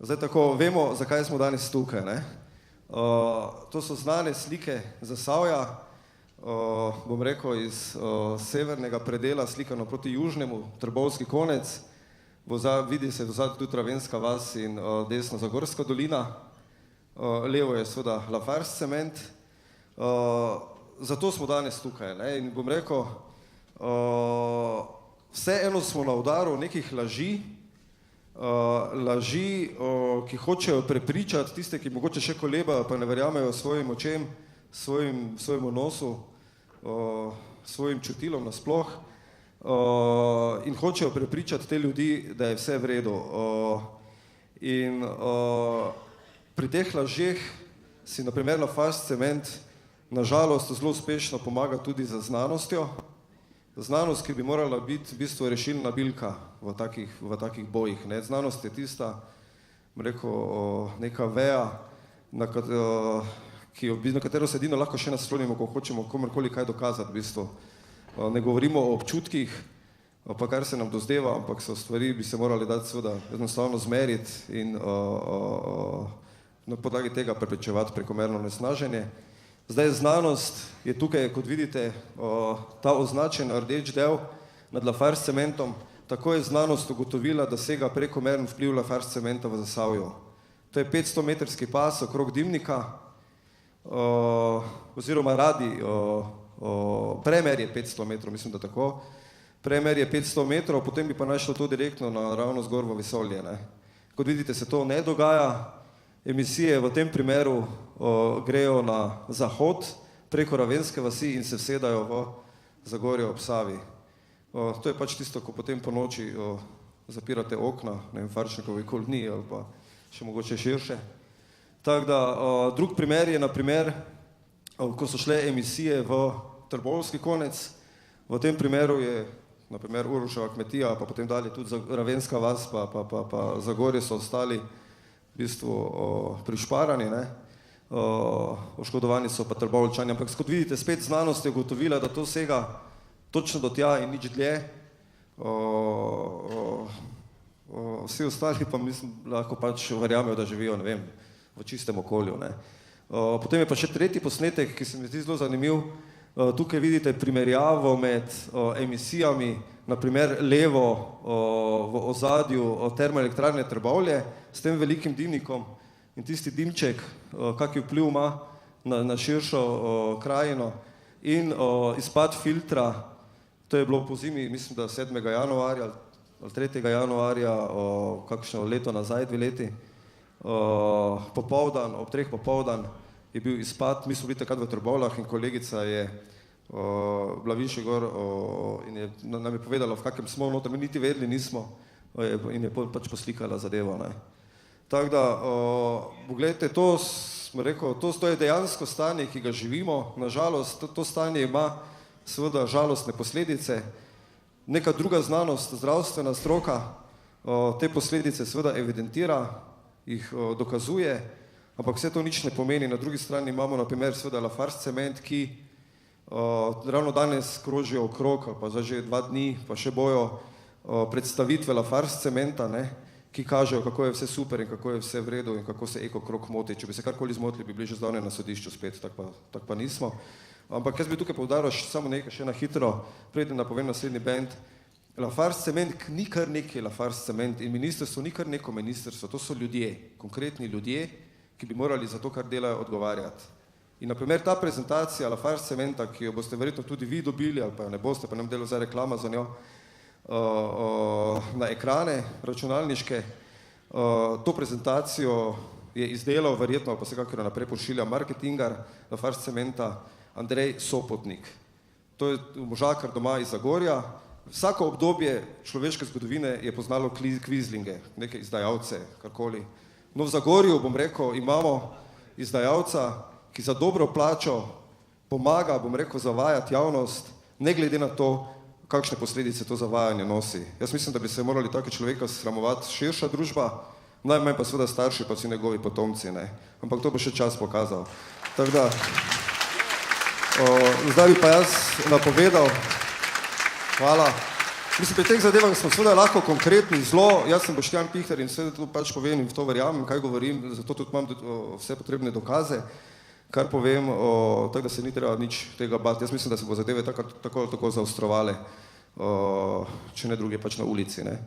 Zdaj tako, vemo, zakaj smo danes tukaj, ne? To so znane slike Zasavja, bom rekel iz severnega predela, slikano proti južnemu, Trbovski konec, vidi se vzad tudi Ravenska vas in desno Zagorska dolina, levo je seveda Lafarge cement, zato smo danes tukaj, ne? In bom rekel, vseeno smo na udaru nekih laži, ki hočejo prepričati tiste, ki mogoče še kolebajo, pa ne verjamejo svojim očem, svojemu nosu, svojim čutilom nasploh in hočejo prepričati te ljudi, da je vse v redu. In pri teh lažeh si na primer Lafarge cement na žalost zelo uspešno pomaga tudi za znanostjo. Znanost, ki bi morala biti v bistvu rešilna bilka v takih bojih. Znanost je tista, rekel, neka veja, na katero se edino lahko še naslonimo, ko hočemo komorkoli kaj dokazati v bistvu. Ne govorimo o občutkih, pa kar se nam dozdeva, ampak so stvari, bi se morali dati seveda enostavno zmeriti in na podlagi tega preprečevati prekomerno onesnaženje. Zdaj znanost je tukaj, kot vidite, ta označen rdeč del nad Lafarge cementom, tako je znanost ugotovila, da sega prekomeren vpliv Lafarge cementa v Zasavju. To je 500-metrski pas okrog dimnika, oziroma premer je 500 metrov, mislim, da tako. Premer je 500 metrov, potem bi pa našlo to direktno naravnost gor v vesolje. Kot vidite, se to ne dogaja. Emisije v tem primeru grejo na zahod preko Ravenske vasi in se vsedajo v Zagorje ob Savi. To je pač tisto, ko potem po noči zapirate okna, ne vem, Farčnikovi koloniji ali pa še mogoče širše. Tako da, drug primer je, na primer, ko so šle emisije v Trbovski konec, v tem primeru je, na primer, Uroševa kmetija, pa potem dalje tudi Ravenska vas, pa Zagorje so ostali v bistvu prišparani, oškodovani so pa Trbovljčani, ampak kot vidite, spet znanost je ugotovila, da to sega točno do tja in nič dlje. Vsi ostali pa mislim, lahko pač verjamejo, da živijo, ne vem, v čistem okolju. Potem je pa še tretji posnetek, ki se mi zdi zelo zanimiv. Tukaj vidite primerjavo med emisijami, naprimer levo v ozadju termoelektrarne Trbovlje s tem velikim dimnikom in tisti dimček, kakšen vpliv ima na širšo krajino in izpad filtra, to je bilo po zimi, mislim, da 7. januarja ali 3. januarja, kakšno leto nazaj, 2 leti, popoldan, ob 3 popoldan je bil izpad, mi smo bili takrat v Trbovljah in kolegica je bila višje gor in nam je povedala, v kakem smo noter, mi niti vedeli nismo in je pač poslikala zadevo. Tako da, pogledajte, to smo rekel, to je dejansko stanje, ki ga živimo, nažalost, to stanje ima seveda žalostne posledice. Neka druga znanost, zdravstvena stroka, te posledice seveda evidentira, jih dokazuje, ampak vse to nič ne pomeni. Na drugi strani imamo na primer seveda Lafarge cement, ki ravno danes krožijo okrog, pa zdaj že 2 dni, pa še bojo predstavitve Lafarge cementa, ki kažejo, kako je vse super in kako je vse v redu in kako se ekokrog moti. Če bi se karkoli zmotili, bi bili že zdavnaj na sodišču spet, tak pa nismo. Ampak jaz bi tukaj poudaril samo nekaj še na hitro, preden napovem naslednji bend. Lafarge cement ni kar neki Lafarge cement in ministrstvo ni kar neko ministrstvo, to so ljudje, konkretni ljudje, ki bi morali za to, kar delajo, odgovarjati. In na primer ta prezentacija Lafarge cementa, ki jo boste verjetno tudi vi dobili, ali pa ne boste, pa nam delo zdaj reklama za njo, na ekrane računalniške, to prezentacijo je izdelal verjetno, pa vsekakor naprej pošilja marketingar Lafarge cementa Andrej Sopotnik. To je možakar doma iz Zagorja. Vsako obdobje človeške zgodovine je poznalo kvizlinge, neke izdajalce, karkoli. No v Zagorju, bom rekel, imamo izdajalca, ki za dobro plačo pomaga, bom rekel, zavajati javnost, ne glede na to, kakšne posledice to zavajanje nosi. Jaz mislim, da bi se morali take človeka sramovati širša družba, najmanj pa seveda starši, pa vsi njegovi potomci, ampak to bo še čas pokazal. Tako da, zdaj bi pa jaz napovedal, hvala, Mislim, pri teh zadevah smo seveda lahko konkretni, zelo, jaz sem Boštjan Pihter in vse to pač povem in v to verjamem, kaj govorim, zato tudi imam vse potrebne dokaze, kar povem, tako da se ni treba nič tega bati. Jaz mislim, da se bo zadeve tako ali tako zaostrovale, če ne druge pač na ulici, ne.